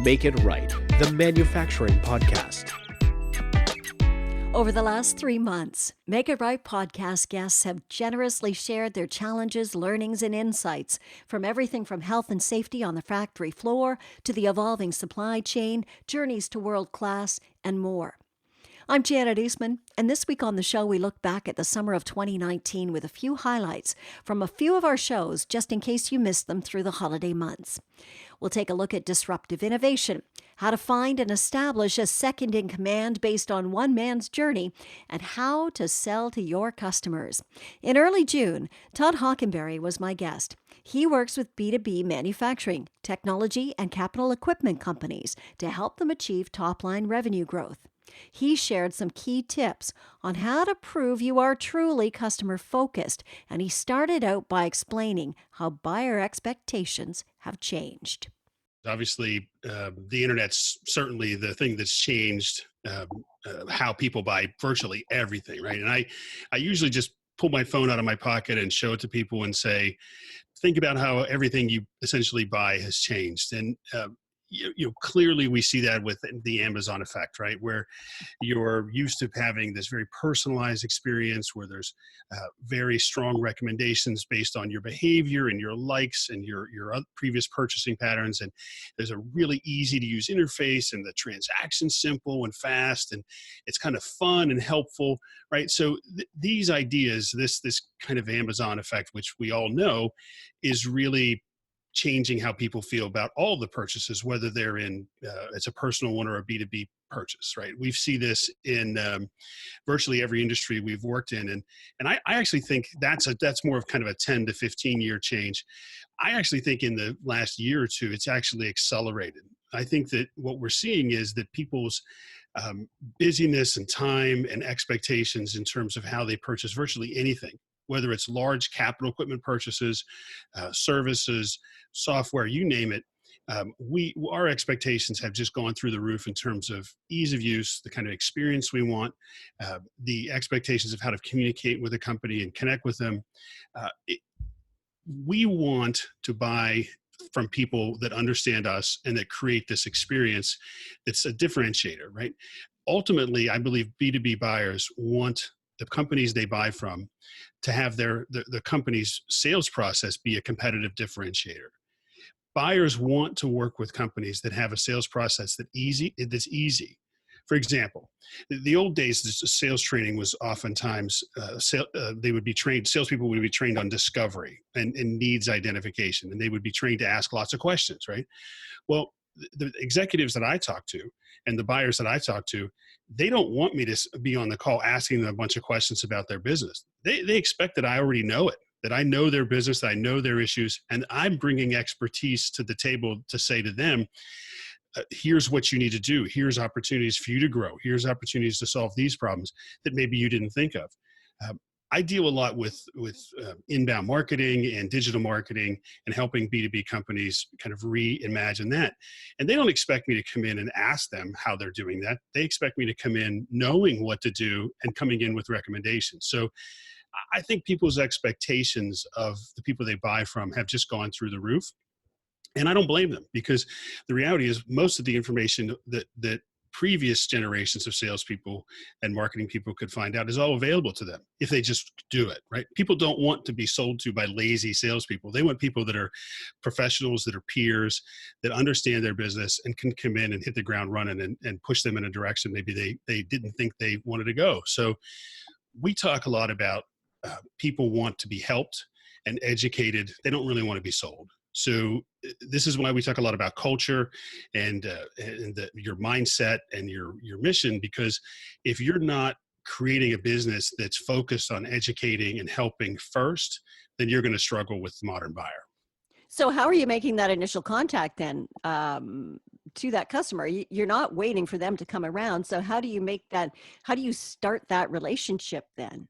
Make It Right, the manufacturing podcast. Over the last 3 months, Make It Right podcast guests have generously shared their challenges, learnings, and insights from everything from health and safety on the factory floor to the evolving supply chain, journeys to world class, and more. I'm Janet Eastman, and this week on the show, we look back at the summer of 2019 with a few highlights from a few of our shows, just in case you missed them through the holiday months. We'll take a look at disruptive innovation, how to find and establish a second in command based on one man's journey, and how to sell to your customers. In early June, Todd Hockenberry was my guest. He works with B2B manufacturing, technology, and capital equipment companies to help them achieve top-line revenue growth. He shared some key tips on how to prove you are truly customer-focused, and he started out by explaining how buyer expectations have changed. Obviously, the internet's certainly the thing that's changed how people buy virtually everything, right? And I usually just pull my phone out of my pocket and show it to people and say, think about how everything you essentially buy has changed. And clearly we see that with the Amazon effect, right? Where you're used to having this very personalized experience where there's very strong recommendations based on your behavior and your likes and your previous purchasing patterns. And there's a really easy to use interface, and the transaction's simple and fast, and it's kind of fun and helpful, right? So these ideas, this kind of Amazon effect, which we all know is really changing how people feel about all the purchases, whether they're in it's a personal one or a B2B purchase, right? We see this in virtually every industry we've worked in, and I actually think that's more of kind of a 10 to 15 year change. I actually think in the last year or two, it's actually accelerated. I think that what we're seeing is that people's busyness and time and expectations in terms of how they purchase virtually anything, whether it's large capital equipment purchases, services, software, you name it, our expectations have just gone through the roof in terms of ease of use, the kind of experience we want, the expectations of how to communicate with a company and connect with them. We want to buy from people that understand us and that create this experience that's a differentiator, right? Ultimately, I believe B2B buyers want the companies they buy from to have the company's sales process be a competitive differentiator. Buyers want to work with companies that have a sales process that's easy. For example, the old days, the sales training was oftentimes, salespeople would be trained on discovery and needs identification, and they would be trained to ask lots of questions, right? Well, the executives that I talk to and the buyers that I talk to, they don't want me to be on the call asking them a bunch of questions about their business. They expect that I already know it, that I know their business, that I know their issues, and I'm bringing expertise to the table to say to them, here's what you need to do. Here's opportunities for you to grow. Here's opportunities to solve these problems that maybe you didn't think of. I deal a lot with inbound marketing and digital marketing and helping B2B companies kind of reimagine that. And they don't expect me to come in and ask them how they're doing that. They expect me to come in knowing what to do and coming in with recommendations. So I think people's expectations of the people they buy from have just gone through the roof. And I don't blame them, because the reality is most of the information that previous generations of salespeople and marketing people could find out is all available to them if they just do it, right? People don't want to be sold to by lazy salespeople. They want people that are professionals, that are peers, that understand their business and can come in and hit the ground running and push them in a direction maybe they didn't think they wanted to go. So we talk a lot about people want to be helped and educated. They don't really want to be sold. So this is why we talk a lot about culture and your mindset and your mission, because if you're not creating a business that's focused on educating and helping first, then you're going to struggle with the modern buyer. So how are you making that initial contact then to that customer? You're not waiting for them to come around. So how do you start that relationship then?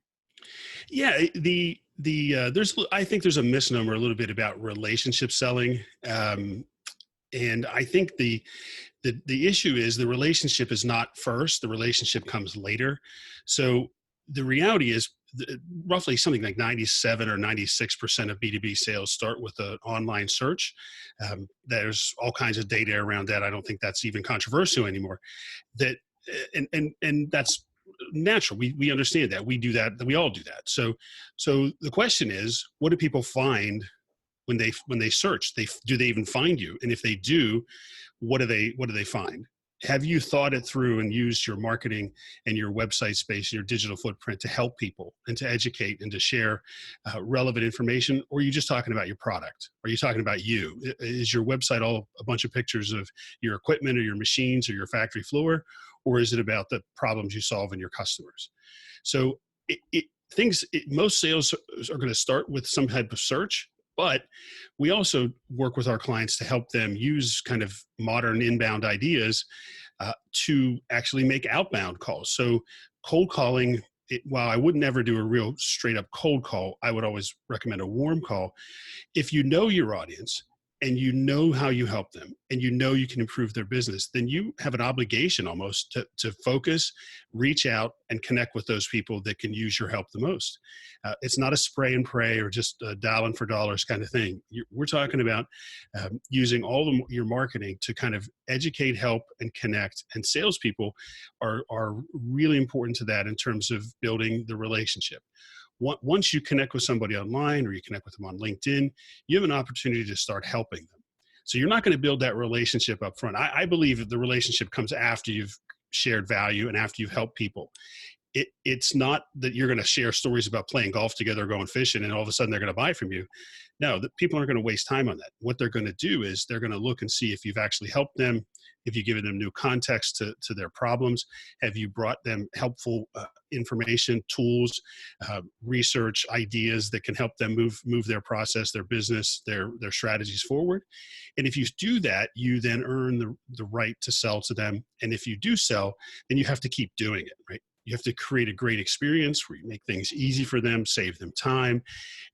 Yeah, I think there's a misnomer a little bit about relationship selling. And I think the issue is the relationship is not first, the relationship comes later. So the reality is roughly something like 97 or 96% of B2B sales start with an online search. There's all kinds of data around that. I don't think that's even controversial anymore. That and that's natural. We understand that. We do that. We all do that. So the question is, what do people find when they search? Do they even find you? And if they do, what do they find? Have you thought it through and used your marketing and your website space, your digital footprint to help people and to educate and to share relevant information? Or are you just talking about your product? Are you talking about you? Is your website all a bunch of pictures of your equipment or your machines or your factory floor? Or is it about the problems you solve in your customers? So most sales are going to start with some type of search, but we also work with our clients to help them use kind of modern inbound ideas to actually make outbound calls. So cold calling, while I would never do a real straight up cold call, I would always recommend a warm call. If you know your audience and you know how you help them and you know you can improve their business, then you have an obligation almost to focus, reach out, and connect with those people that can use your help the most. It's not a spray and pray or just a dialing for dollars kind of thing. We're talking about using your marketing to kind of educate, help, and connect. And salespeople are really important to that in terms of building the relationship. Once you connect with somebody online or you connect with them on LinkedIn, you have an opportunity to start helping them. So you're not going to build that relationship up front. I believe that the relationship comes after you've shared value and after you've helped people. It's not that you're going to share stories about playing golf together or going fishing and all of a sudden they're going to buy from you. No, the people aren't going to waste time on that. What they're going to do is they're going to look and see if you've actually helped them, if you've given them new context to their problems, have you brought them helpful information, tools, research, ideas that can help them move their process, their business, their strategies forward. And if you do that, you then earn the right to sell to them. And if you do sell, then you have to keep doing it, right? You have to create a great experience where you make things easy for them, save them time,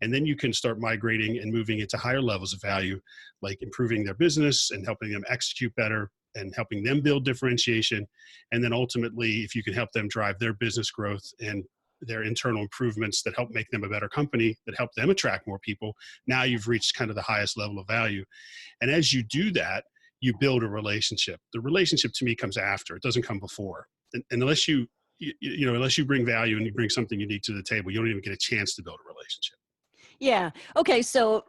and then you can start migrating and moving into higher levels of value, like improving their business and helping them execute better and helping them build differentiation. And then ultimately, if you can help them drive their business growth and their internal improvements that help make them a better company, that help them attract more people, now you've reached kind of the highest level of value. And as you do that, you build a relationship. The relationship to me comes after, it doesn't come before. And unless unless you bring value and you bring something unique to the table, you don't even get a chance to build a relationship. Yeah. Okay. So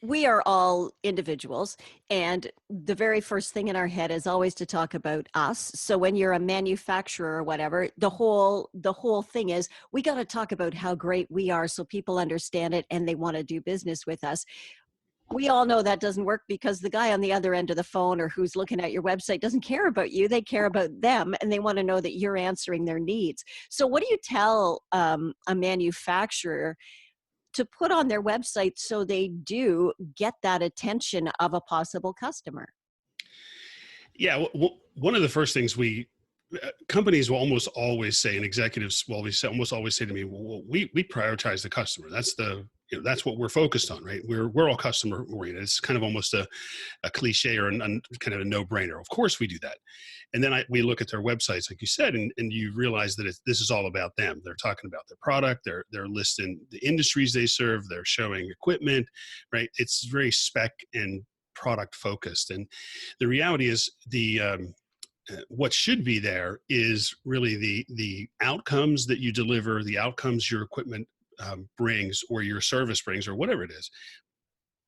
we are all individuals, and the very first thing in our head is always to talk about us. So when you're a manufacturer or whatever, the whole thing is we got to talk about how great we are so people understand it and they want to do business with us. We all know that doesn't work because the guy on the other end of the phone or who's looking at your website doesn't care about you. They care about them and they want to know that you're answering their needs. So what do you tell a manufacturer to put on their website so they do get that attention of a possible customer? Yeah, one of the first things companies will almost always say, and executives will almost always say to me, well, we prioritize the customer. That's what we're focused on, right? We're all customer oriented. It's kind of almost a cliche or kind of a no brainer. Of course we do that. And then we look at their websites, like you said, and you realize that this is all about them. They're talking about their product. They're listing the industries they serve. They're showing equipment, right? It's very spec and product focused. And the reality is what should be there is really the outcomes that you deliver, the outcomes your equipment brings or your service brings or whatever it is,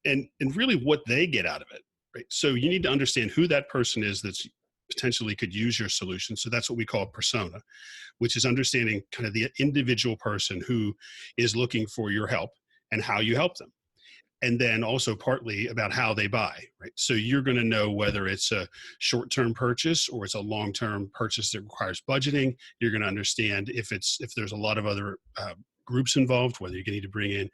and really what they get out of it, right? So you need to understand who that person is that's potentially could use your solution. So that's what we call persona, which is understanding kind of the individual person who is looking for your help and how you help them. And then also partly about how they buy, right? So you're going to know whether it's a short-term purchase or it's a long-term purchase that requires budgeting. You're going to understand if there's a lot of other groups involved, whether you need to bring in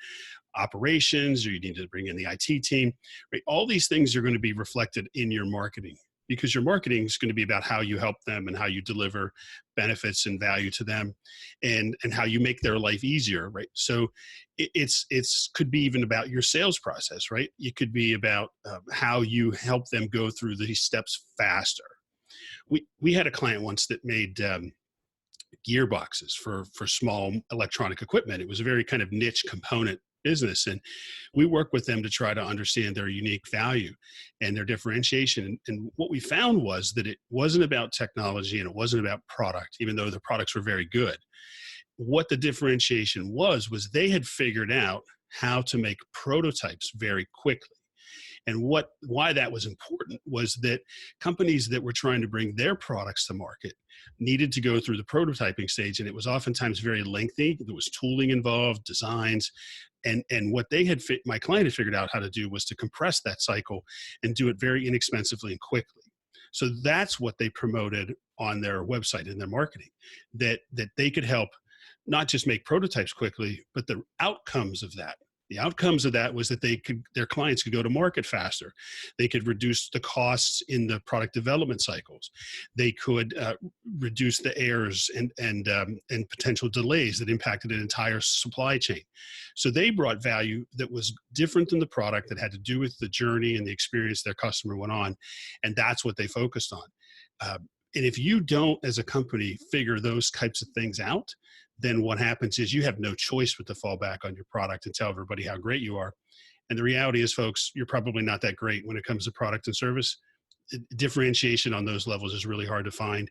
operations or you need to bring in the IT team, right? All these things are going to be reflected in your marketing because your marketing is going to be about how you help them and how you deliver benefits and value to them and how you make their life easier, right? So it's could be even about your sales process, right? It could be about how you help them go through these steps faster. We had a client once that made gearboxes for small electronic equipment. It was a very kind of niche component business, and we work with them to try to understand their unique value and their differentiation. And what we found was that it wasn't about technology and it wasn't about product, even though the products were very good. What the differentiation was they had figured out how to make prototypes very quickly. And why that was important was that companies that were trying to bring their products to market needed to go through the prototyping stage, and it was oftentimes very lengthy. There was tooling involved, designs, and what my client had figured out how to do was to compress that cycle and do it very inexpensively and quickly. So that's what they promoted on their website and their marketing, that they could help not just make prototypes quickly, but the outcomes of that. The outcomes of that was that their clients could go to market faster. They could reduce the costs in the product development cycles. They could reduce the errors and potential delays that impacted an entire supply chain. So they brought value that was different than the product, that had to do with the journey and the experience their customer went on, and that's what they focused on. And if you don't, as a company, figure those types of things out, then what happens is you have no choice but to fall back on your product and tell everybody how great you are. And the reality is, folks, you're probably not that great when it comes to product and service. Differentiation on those levels is really hard to find,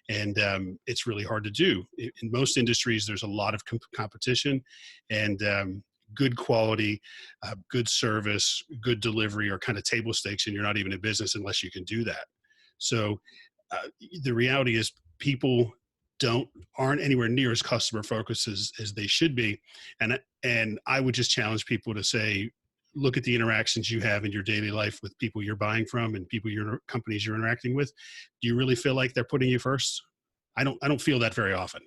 and it's really hard to do. In most industries, there's a lot of competition, and good quality, good service, good delivery are kind of table stakes, and you're not even in business unless you can do that. So the reality is people aren't anywhere near as customer focused as they should be. And I would just challenge people to say, look at the interactions you have in your daily life with people you're buying from and companies you're interacting with. Do you really feel like they're putting you first? I don't feel that very often.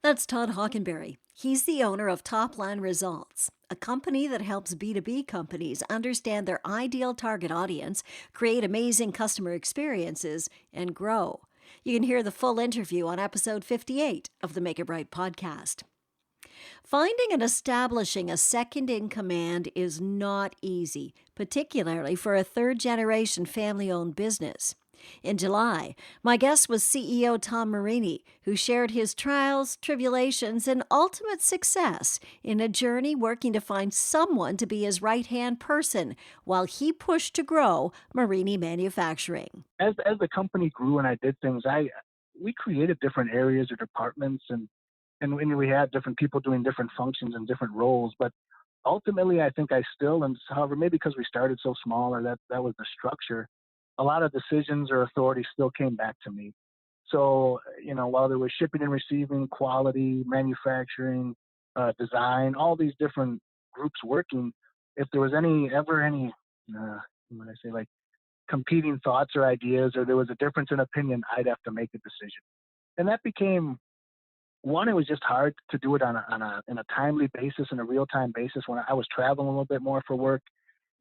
That's Todd Hockenberry. He's the owner of Top Line Results, a company that helps B2B companies understand their ideal target audience, create amazing customer experiences, and grow. You can hear the full interview on episode 58 of the Make It Right podcast. Finding and establishing a second in command is not easy, particularly for a third-generation family-owned business. In July, my guest was CEO Tom Marini, who shared his trials, tribulations, and ultimate success in a journey working to find someone to be his right-hand person while he pushed to grow Marini Manufacturing. As the company grew and I did things, we created different areas or departments, and we had different people doing different functions and different roles. But ultimately, I think I still, and however, maybe because we started so small or that was the structure, a lot of decisions or authority still came back to me. So, while there was shipping and receiving, quality, manufacturing, design, all these different groups working, if there was any competing thoughts or ideas, or there was a difference in opinion, I'd have to make a decision. And that became one, it was just hard to do it in a timely basis, in a real-time basis, when I was traveling a little bit more for work,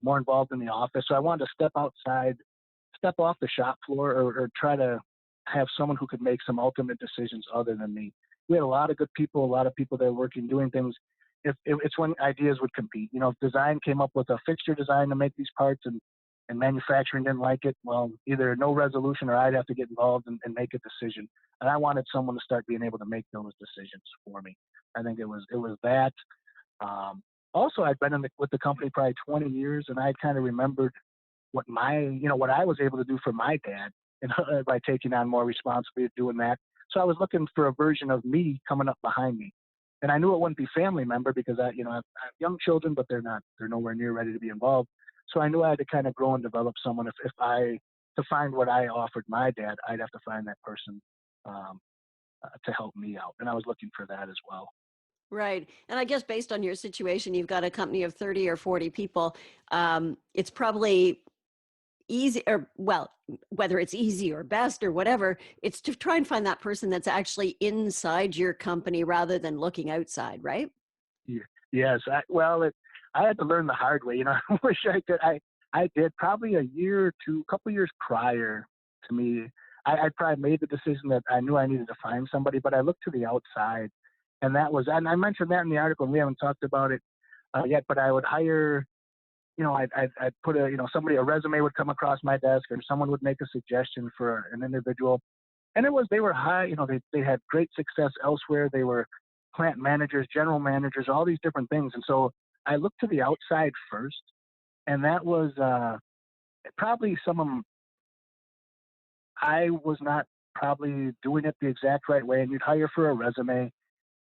more involved in the office. So I wanted to step off the shop floor, or try to have someone who could make some ultimate decisions other than me. We had a lot of good people, a lot of people that were working, doing things. It's when ideas would compete. If design came up with a fixture design to make these parts and manufacturing didn't like it, well, either no resolution or I'd have to get involved and make a decision. And I wanted someone to start being able to make those decisions for me. I think it was that. Also, I'd been with the company probably 20 years, and I kind of remembered what I was able to do for my dad, and by taking on more responsibility doing that. So I was looking for a version of me coming up behind me. And I knew it wouldn't be family member because I have young children, but they're nowhere near ready to be involved. So I knew I had to kind of grow and develop someone. To find what I offered my dad, I'd have to find that person to help me out. And I was looking for that as well. Right. And I guess based on your situation, you've got a company of 30 or 40 people. It's probably easy, or well, whether it's easy or best or whatever, it's to try and find that person that's actually inside your company rather than looking outside, right? Yeah. Yes. I had to learn the hard way. I wish I could. I did probably a couple years prior to me. I probably made the decision that I knew I needed to find somebody, but I looked to the outside, and I mentioned that in the article, and we haven't talked about it yet. But I would hire, I'd put a resume would come across my desk, or someone would make a suggestion for an individual, And they were high, they had great success elsewhere. They were plant managers, general managers, all these different things. And so I looked to the outside first, and that was probably some of them. I was not probably doing it the exact right way. And you'd hire for a resume,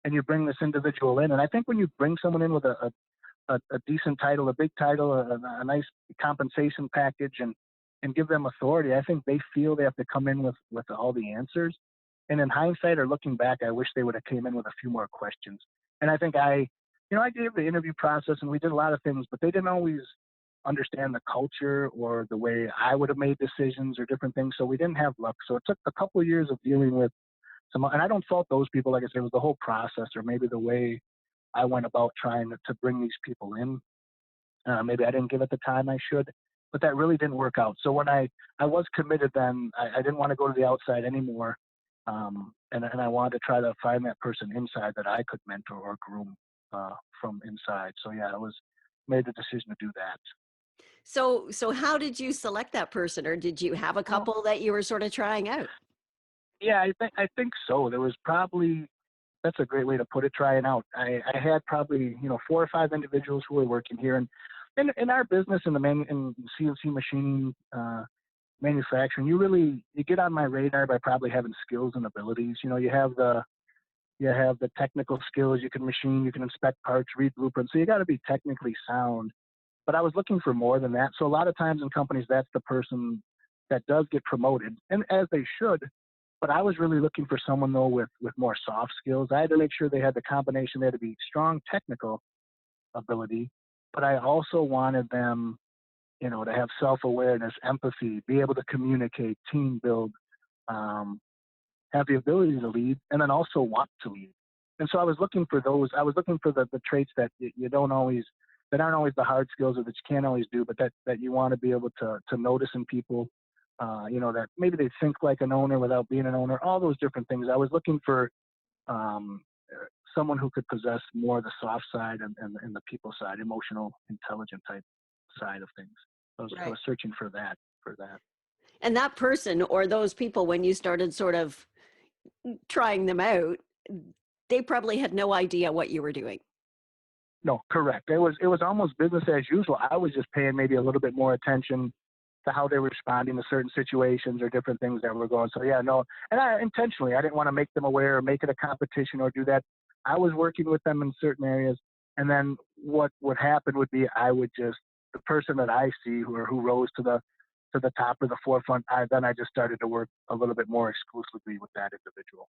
and you bring this individual in. And I think when you bring someone in with a decent title, a big title, a nice compensation package, and give them authority, I think they feel they have to come in with all the answers. And in hindsight or looking back, I wish they would have came in with a few more questions. And I think I gave the interview process and we did a lot of things, but they didn't always understand the culture or the way I would have made decisions or different things. So we didn't have luck. So it took a couple of years of dealing with and I don't fault those people. Like I said, it was the whole process or maybe the way I went about trying to bring these people in. Maybe I didn't give it the time I should, but that really didn't work out. So when I was committed, then I didn't want to go to the outside anymore. And I wanted to try to find that person inside that I could mentor or groom from inside. So yeah, I made the decision to do that. So how did you select that person, or did you have a Well, couple that you were sort of trying out? yeah, I think so. There was probably that's a great way to put it. Trying out. I had probably 4 or 5 individuals who were working here, and in our business in in CNC machining, manufacturing, you get on my radar by probably having skills and abilities. You have the technical skills. You can machine, you can inspect parts, read blueprints. So you got to be technically sound. But I was looking for more than that. So a lot of times in companies, that's the person that does get promoted, and as they should. But I was really looking for someone though with more soft skills. I had to make sure they had the combination. They had to be strong technical ability, but I also wanted them, to have self-awareness, empathy, be able to communicate, team build, um, have the ability to lead, and then also want to lead. And so I was looking for those. I was looking for the traits that you don't always, that aren't always the hard skills or that you can't always do, but that you want to be able to notice in people. That maybe they think like an owner without being an owner. All those different things. I was looking for um, someone who could possess more of the soft side and the people side, emotional, intelligent type side of things. I Right. was searching for that. And that person or those people, when you started sort of trying them out, they probably had no idea what you were doing. No, correct. It was almost business as usual. I was just paying maybe a little bit more attention to how they were responding to certain situations or different things that were going. So yeah, no, and I didn't want to make them aware or make it a competition or do that. I was working with them in certain areas, and then what would happen would be the person that I see who rose to the top or the forefront. I just started to work a little bit more exclusively with that individual.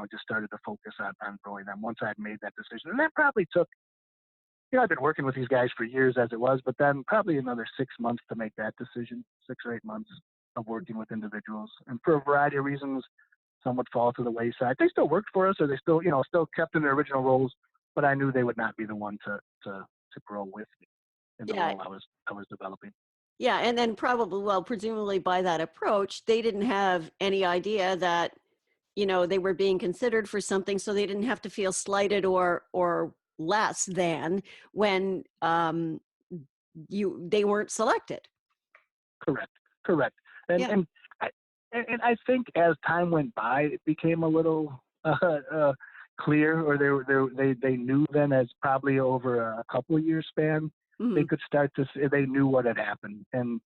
Just started to focus on growing them once I'd made that decision, and that probably took. I've been working with these guys for years as it was, but then probably another 6 months to make that decision, 6 or 8 months of working with individuals. And for a variety of reasons, some would fall to the wayside. They still worked for us or they still kept in their original roles, but I knew they would not be the one to grow with me in the Yeah. role I was developing. Yeah. And then probably, well, presumably by that approach, they didn't have any idea that, they were being considered for something, so they didn't have to feel slighted or less than when they weren't selected. Correct. Correct. And Yeah. and I, and I think as time went by, it became a little clear, or they knew then as probably over a couple of years span, they Hmm. could start to see, they knew what had happened, and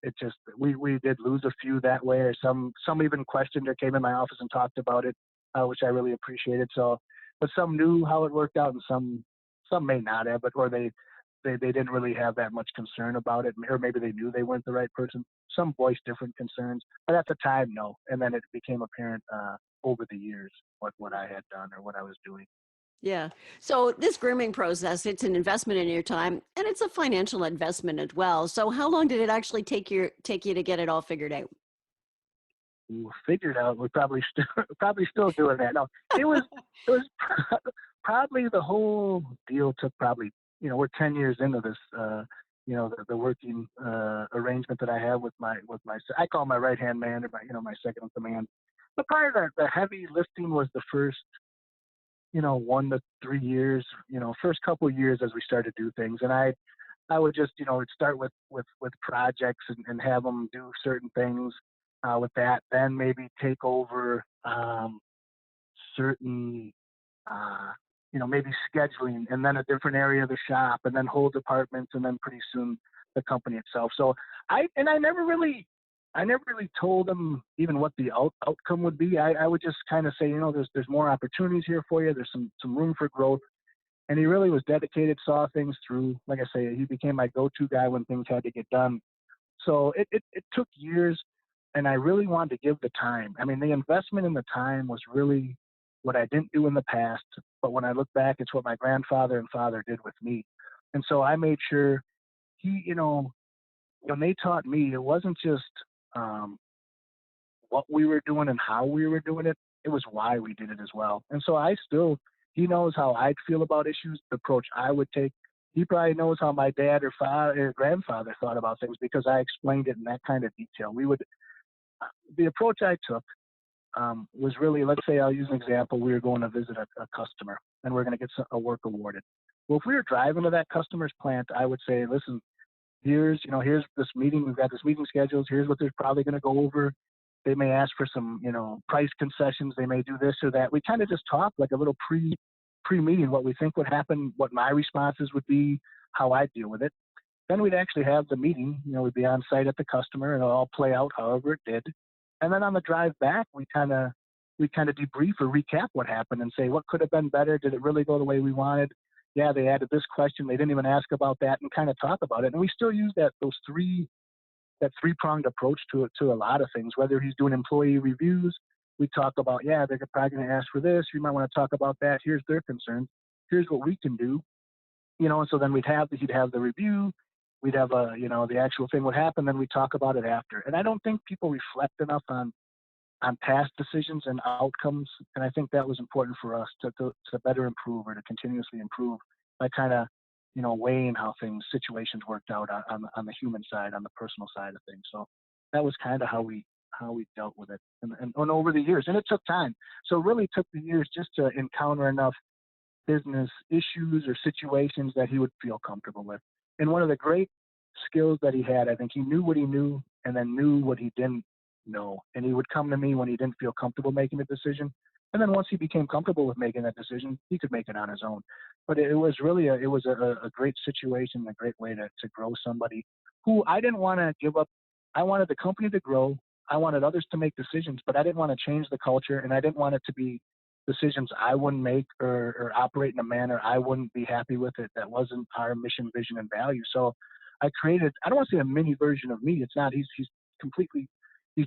it just we did lose a few that way, or some even questioned or came in my office and talked about it, which I really appreciated. So, but some knew how it worked out, and some may not have, but or they didn't really have that much concern about it, or maybe they knew they weren't the right person. Some voiced different concerns, but at the time, no. And then it became apparent over the years what I had done or what I was doing. Yeah. So this grooming process, it's an investment in your time and it's a financial investment as well. So how long did it actually take you to get it all figured out? We were figured out. We're probably still probably still doing that. No, it was probably the whole deal took probably we're 10 years into this. The working arrangement that I have with my I call my right hand man, or my second in command. But prior to that, the heavy lifting was the first 1 to 3 years. First couple of years as we started to do things, and I would just start with projects and have them do certain things. with that. Then maybe take over certain, uh, maybe scheduling, and then a different area of the shop, and then whole departments, and then pretty soon the company itself. So I never really told them even what the outcome would be. I would just kind of say, there's more opportunities here for you. There's some room for growth. And he really was dedicated, saw things through. Like I say, he became my go-to guy when things had to get done. So it took years, and I really wanted to give the time. I mean, the investment in the time was really what I didn't do in the past. But when I look back, it's what my grandfather and father did with me. And so I made sure he, when they taught me, it wasn't just um, what we were doing and how we were doing it. It was why we did it as well. And so he knows how I'd feel about issues, the approach I would take. He probably knows how my dad or father or grandfather thought about things because I explained it in that kind of detail. The approach I took was really, let's say I'll use an example. We were going to visit a customer and we're going to get a work awarded. Well, if we were driving to that customer's plant, I would say, listen, here's this meeting. We've got this meeting scheduled. Here's what they're probably going to go over. They may ask for some, price concessions. They may do this or that. We kind of just talk like a little pre-meeting, what we think would happen, what my responses would be, how I'd deal with it. Then we'd actually have the meeting. We'd be on site at the customer, and it'll all play out however it did. And then on the drive back, we kind of debrief or recap what happened and say, what could have been better? Did it really go the way we wanted? Yeah, they added this question. They didn't even ask about that, and kind of talk about it. And we still use that three-pronged approach to a lot of things. Whether he's doing employee reviews, we talk about, yeah, they're probably going to ask for this. You might want to talk about that. Here's their concern. Here's what we can do. And so then he'd have the review. We'd have the actual thing would happen. Then we talk about it after. And I don't think people reflect enough on past decisions and outcomes. And I think that was important for us to better improve or to continuously improve by kind of, weighing how situations worked out on the human side, on the personal side of things. So that was kind of how we dealt with it and over the years. And it took time. So it really took the years just to encounter enough business issues or situations that he would feel comfortable with. And one of the great skills that he had, I think he knew what he knew and then knew what he didn't know. And he would come to me when he didn't feel comfortable making a decision. And then once he became comfortable with making that decision, he could make it on his own. But it was really a great situation, a great way to grow somebody who I didn't want to give up. I wanted the company to grow. I wanted others to make decisions, but I didn't want to change the culture, and I didn't want it to be decisions I wouldn't make or operate in a manner I wouldn't be happy with it. That wasn't our mission, vision, and value. So I created, I don't want to say a mini version of me. It's not, he's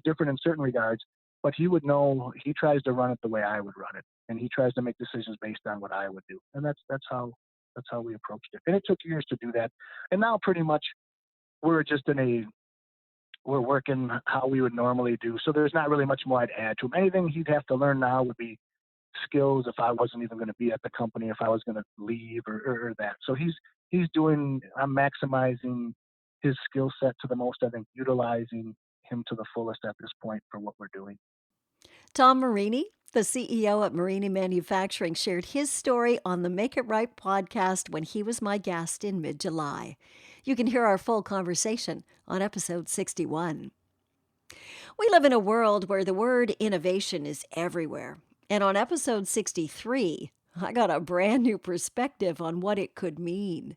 different in certain regards, but he would know, he tries to run it the way I would run it. And he tries to make decisions based on what I would do. And that's how we approached it. And it took years to do that. And now pretty much we're working how we would normally do. So there's not really much more I'd add to him. Anything he'd have to learn now would be skills if I wasn't even going to be at the company, if I was going to leave or that. So I'm maximizing his skill set to the most, I think, utilizing him to the fullest at this point for what we're doing. Tom Marini, the CEO at Marini Manufacturing, shared his story on the Make It Right podcast when he was my guest in mid-July. You can hear our full conversation on episode 61. We live in a world where the word innovation is everywhere. And on episode 63, I got a brand new perspective on what it could mean.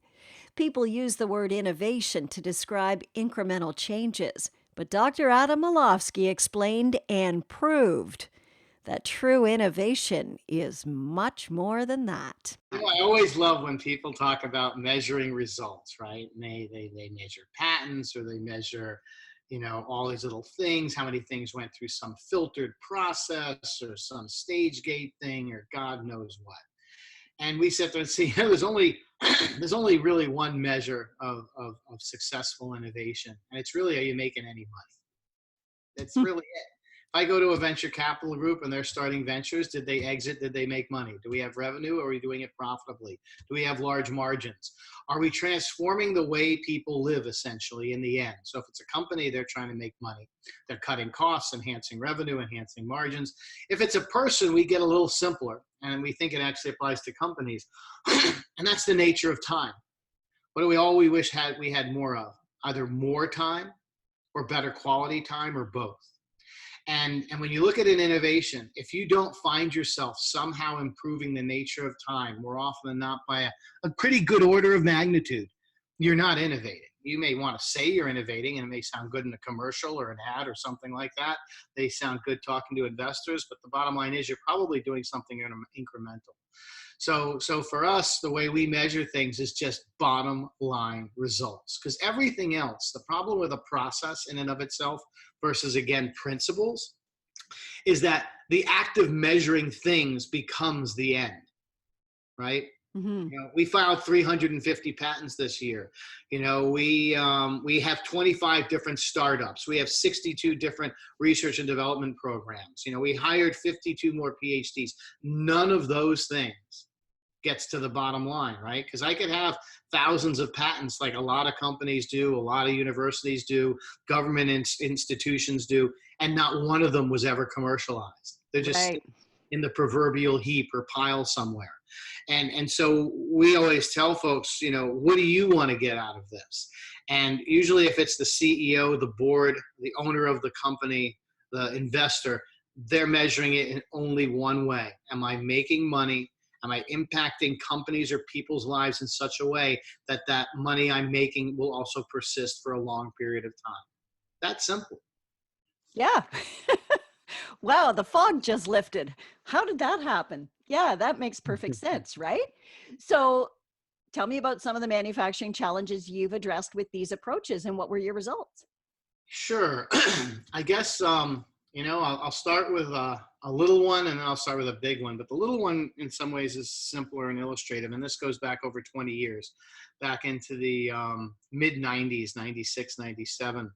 People use the word innovation to describe incremental changes, but Dr. Adam Malofsky explained and proved that true innovation is much more than that. I always love when people talk about measuring results, right? And they measure patents, or they measure, all these little things, how many things went through some filtered process or some stage gate thing or God knows what. And we sit there and see, there's only really one measure of successful innovation. And it's really, are you making any money? That's really it. If I go to a venture capital group and they're starting ventures, did they exit? Did they make money? Do we have revenue? Are we doing it profitably? Do we have large margins? Are we transforming the way people live, essentially, in the end? So if it's a company, they're trying to make money. They're cutting costs, enhancing revenue, enhancing margins. If it's a person, we get a little simpler, and we think it actually applies to companies. And that's the nature of time. What do we wish we had more of? Either more time or better quality time, or both. And when you look at an innovation, if you don't find yourself somehow improving the nature of time, more often than not by a pretty good order of magnitude, you're not innovating. You may want to say you're innovating, and it may sound good in a commercial or an ad or something like that. They sound good talking to investors, but the bottom line is you're probably doing something incremental. So for us, the way we measure things is just bottom line results, because everything else, the problem with a process in and of itself versus, again, principles, is that the act of measuring things becomes the end, right? Mm-hmm. You know, we filed 350 patents this year. You know, we have 25 different startups. We have 62 different research and development programs. You know, we hired 52 more PhDs. None of those things gets to the bottom line, right? Because I could have thousands of patents like a lot of companies do, a lot of universities do, government institutions do, and not one of them was ever commercialized. They're just Right. in the proverbial heap or pile somewhere. And so we always tell folks, you know, what do you want to get out of this? And usually if it's the CEO, the board, the owner of the company, the investor, they're measuring it in only one way. Am I making money? Am I impacting companies or people's lives in such a way that that money I'm making will also persist for a long period of time? That's simple. Yeah. Wow, the fog just lifted. How did that happen? Yeah, that makes perfect sense, right? So tell me about some of the manufacturing challenges you've addressed with these approaches and what were your results? Sure. I guess, you know, I'll start with a little one and then I'll start with a big one. But the little one in some ways is simpler and illustrative. And this goes back over 20 years, back into the mid 90s, 96, 97.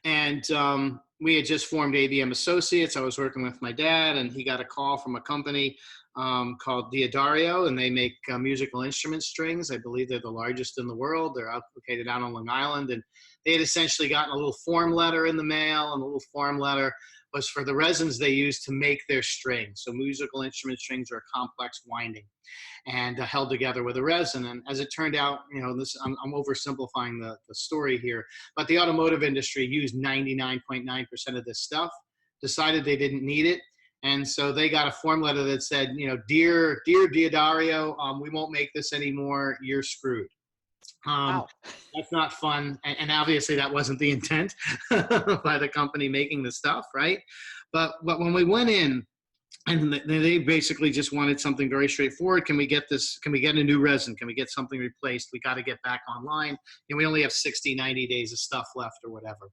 And we had just formed ABM Associates. I was working with my dad, and he got a call from a company called Diodario, and they make musical instrument strings. I believe they're the largest in the world. They're located out on Long Island, and they had essentially gotten a little form letter in the mail, and the little form letter was for the resins they use to make their strings. So musical instrument strings are a complex winding and held together with a resin. And as it turned out, you know, this I'm oversimplifying the story here, but the automotive industry used 99.9% of this stuff, decided they didn't need it. And so they got a form letter that said, you know, dear Diodario, we won't make this anymore. You're screwed. Wow. That's not fun. And obviously that wasn't the intent by the company making the stuff, right? But when we went in, and they basically just wanted something very straightforward. Can we get this? Can we get a new resin? Can we get something replaced? We got to get back online. And we only have 60, 90 days of stuff left or whatever.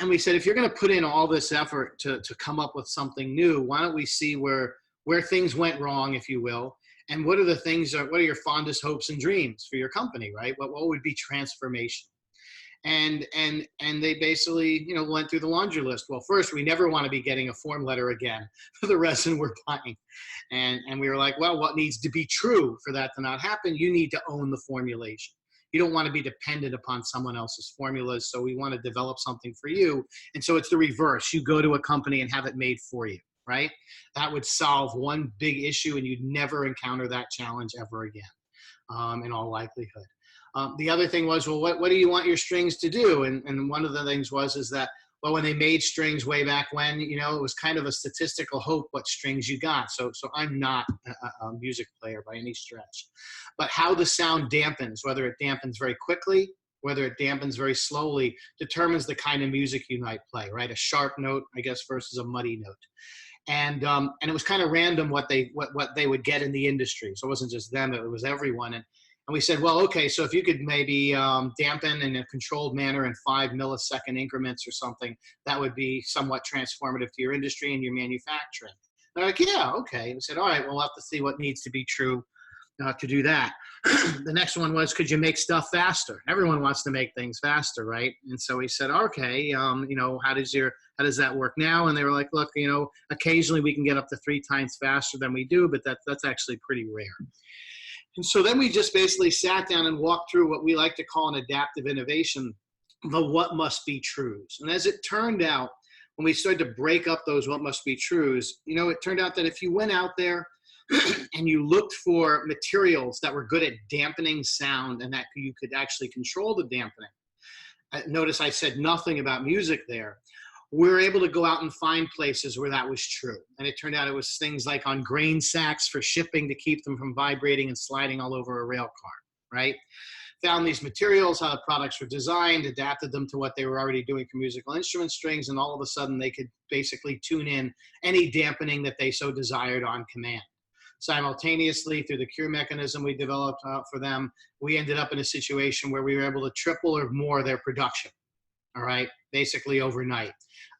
And we said, if you're going to put in all this effort to come up with something new, why don't we see where things went wrong, if you will, and what are the things, what are your fondest hopes and dreams for your company, right? What would be transformation? And they basically, you know, went through the laundry list. Well, first, we never want to be getting a form letter again for the resin we're buying. And we were like, well, what needs to be true for that to not happen? You need to own the formulation. You don't want to be dependent upon someone else's formulas. So we want to develop something for you. And so it's the reverse. You go to a company and have it made for you, right? That would solve one big issue, and you'd never encounter that challenge ever again, in all likelihood. The other thing was, well, what do you want your strings to do? And one of the things is that, well, when they made strings way back when, you know, it was kind of a statistical hope what strings you got. So I'm not a music player by any stretch. But how the sound dampens, whether it dampens very quickly, whether it dampens very slowly, determines the kind of music you might play, right? A sharp note, I guess, versus a muddy note. And it was kind of random what they would get in the industry. So it wasn't just them, it was everyone. And we said, well, okay, so if you could maybe dampen in a controlled manner in 5 millisecond increments or something, that would be somewhat transformative to your industry and your manufacturing. They're like, yeah, okay. We said, all right, we'll have to see what needs to be true to do that. The next one was, could you make stuff faster? Everyone wants to make things faster, right? And so we said, okay, you know, how does that work now? And they were like, look, you know, occasionally we can get up to 3 times faster than we do, but that's actually pretty rare. And so then we just basically sat down and walked through what we like to call an adaptive innovation, the what must be truths. And as it turned out, when we started to break up those what must be truths, you know, it turned out that if you went out there and you looked for materials that were good at dampening sound and that you could actually control the dampening. Notice I said nothing about music there. we were able to go out and find places where that was true. And it turned out it was things like on grain sacks for shipping to keep them from vibrating and sliding all over a rail car, right? Found these materials, how the products were designed, adapted them to what they were already doing for musical instrument strings, and all of a sudden they could basically tune in any dampening that they so desired on command. Simultaneously, through the cure mechanism we developed for them, we ended up in a situation where we were able to triple or more their production, all right, basically overnight.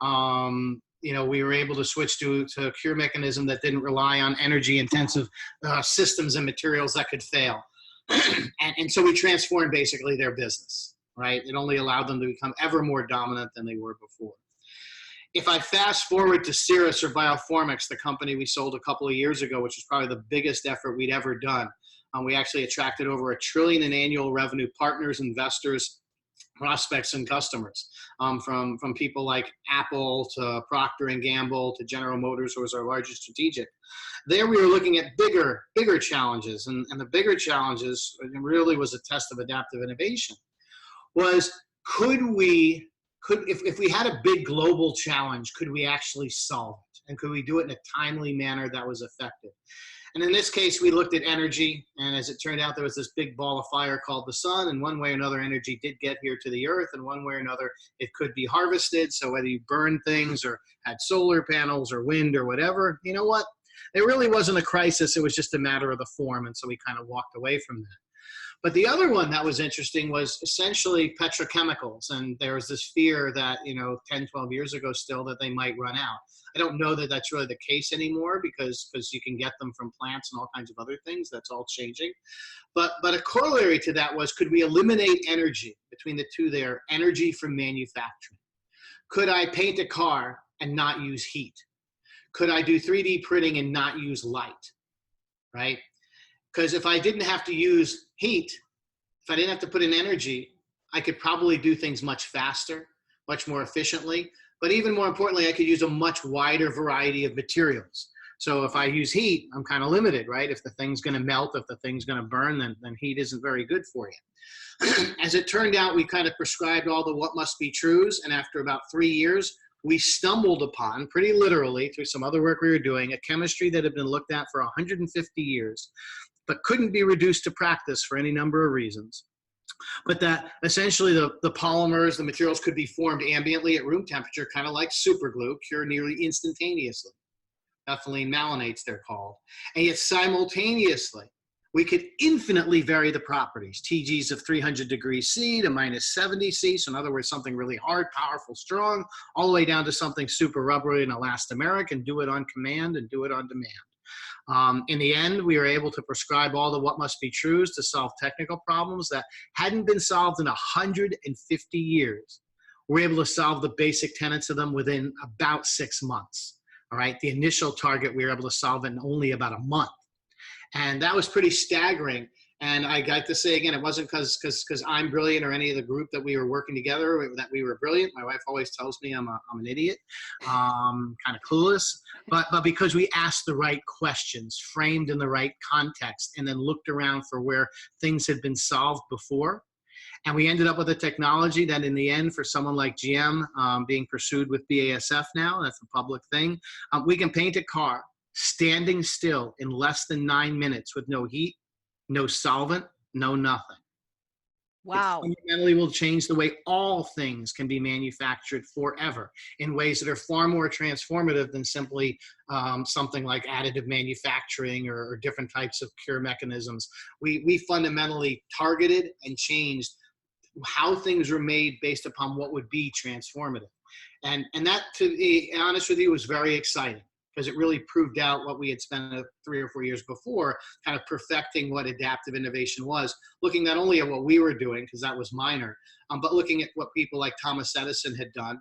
We were able to switch to a cure mechanism that didn't rely on energy-intensive systems and materials that could fail. and so we transformed basically their business, right? It only allowed them to become ever more dominant than they were before. If I fast forward to Cirrus or Bioformix, the company we sold a couple of years ago, which was probably the biggest effort we'd ever done, we actually attracted over $1 trillion in annual revenue partners, investors, prospects, and customers, from people like Apple to Procter & Gamble to General Motors, who was our largest strategic. There we were looking at bigger challenges, and the bigger challenges, and really was a test of adaptive innovation, was if we had a big global challenge, could we actually solve it? And could we do it in a timely manner that was effective? And in this case, we looked at energy, and as it turned out, there was this big ball of fire called the sun, and one way or another, energy did get here to the earth, and one way or another, it could be harvested. So whether you burn things or had solar panels or wind or whatever, you know what? It really wasn't a crisis. It was just a matter of the form, and so we kind of walked away from that. But the other one that was interesting was essentially petrochemicals. And there was this fear that, 10, 12 years ago still, that they might run out. I don't know that that's really the case anymore because you can get them from plants and all kinds of other things. That's all changing. But a corollary to that was, could we eliminate energy between the two there, energy from manufacturing? Could I paint a car and not use heat? Could I do 3D printing and not use light, right? Because if I didn't have to use heat, if I didn't have to put in energy, I could probably do things much faster, much more efficiently. But even more importantly, I could use a much wider variety of materials. So if I use heat, I'm kind of limited, right? If the thing's going to melt, if the thing's going to burn, then heat isn't very good for you. As it turned out, we kind of prescribed all the what must be truths. And after about 3 years, we stumbled upon, pretty literally, through some other work we were doing, a chemistry that had been looked at for 150 years, but couldn't be reduced to practice for any number of reasons. But that essentially the polymers, the materials could be formed ambiently at room temperature, kind of like superglue, cure nearly instantaneously. Ethylene malanates, they're called. And yet simultaneously, we could infinitely vary the properties, TGs of 300 degrees C to minus 70 C. So in other words, something really hard, powerful, strong, all the way down to something super rubbery and elastomeric, and do it on command and do it on demand. In the end, we were able to prescribe all the what must be truths to solve technical problems that hadn't been solved in 150 years. We're able to solve the basic tenets of them within about 6 months. All right, the initial target, we were able to solve in only about a month. And that was pretty staggering. And I got to say again, it wasn't because I'm brilliant or any of the group that we were working together that we were brilliant. My wife always tells me I'm an idiot, kind of clueless, but because we asked the right questions, framed in the right context, and then looked around for where things had been solved before. And we ended up with a technology that in the end, for someone like GM, being pursued with BASF now, that's a public thing, we can paint a car standing still in less than 9 minutes with no heat, no solvent, no nothing. Wow. It fundamentally will change the way all things can be manufactured forever in ways that are far more transformative than simply something like additive manufacturing or different types of cure mechanisms. We fundamentally targeted and changed how things were made based upon what would be transformative. And that, to be honest with you, was very exciting, because it really proved out what we had spent 3 or 4 years before, kind of perfecting what adaptive innovation was, looking not only at what we were doing, because that was minor, but looking at what people like Thomas Edison had done,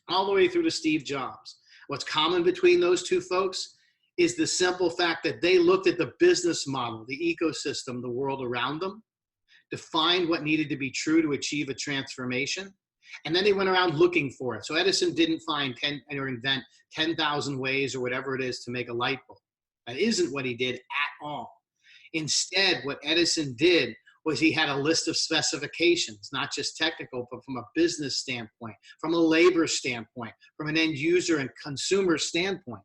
all the way through to Steve Jobs. What's common between those two folks is the simple fact that they looked at the business model, the ecosystem, the world around them, defined what needed to be true to achieve a transformation, and then they went around looking for it. So Edison didn't find or invent 10,000 ways or whatever it is to make a light bulb. That isn't what he did at all. Instead, what Edison did was he had a list of specifications, not just technical, but from a business standpoint, from a labor standpoint, from an end user and consumer standpoint.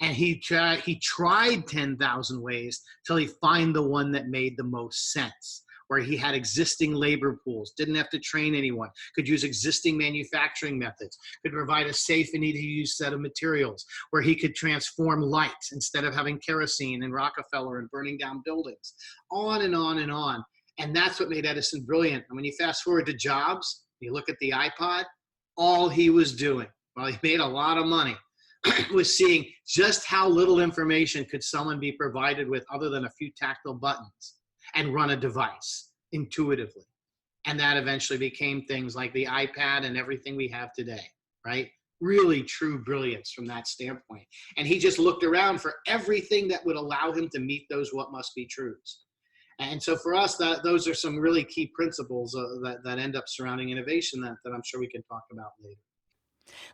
And he tried 10,000 ways till he found the one that made the most sense, where he had existing labor pools, didn't have to train anyone, could use existing manufacturing methods, could provide a safe and easy-to-use set of materials, where he could transform light instead of having kerosene and Rockefeller and burning down buildings, on and on and on. And that's what made Edison brilliant. And when you fast forward to Jobs, you look at the iPod, all he was doing, while he made a lot of money, was seeing just how little information could someone be provided with other than a few tactile buttons and run a device intuitively. And that eventually became things like the iPad and everything we have today, right? Really true brilliance from that standpoint. And he just looked around for everything that would allow him to meet those what must be truths. And so for us, those are some really key principles that end up surrounding innovation that I'm sure we can talk about later.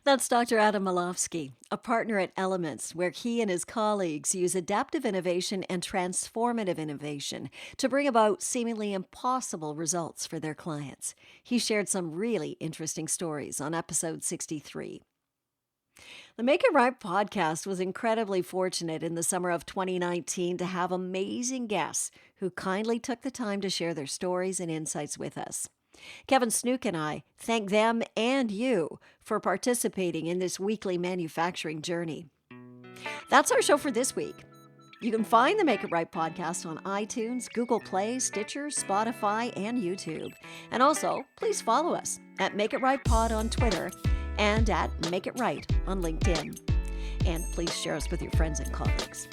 That's Dr. Adam Malofsky, a partner at Elements, where he and his colleagues use adaptive innovation and transformative innovation to bring about seemingly impossible results for their clients. He shared some really interesting stories on episode 63. The Make It Right podcast was incredibly fortunate in the summer of 2019 to have amazing guests who kindly took the time to share their stories and insights with us. Kevin Snook and I thank them and you for participating in this weekly manufacturing journey. That's our show for this week. You can find the Make It Right podcast on iTunes, Google Play, Stitcher, Spotify, and YouTube. And also, please follow us at Make It Right Pod on Twitter and at Make It Right on LinkedIn. And please share us with your friends and colleagues.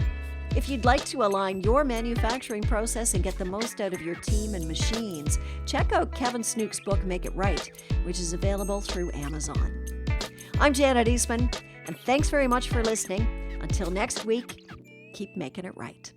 If you'd like to align your manufacturing process and get the most out of your team and machines, check out Kevin Snook's book, Make It Right, which is available through Amazon. I'm Janet Eastman, and thanks very much for listening. Until next week, keep making it right.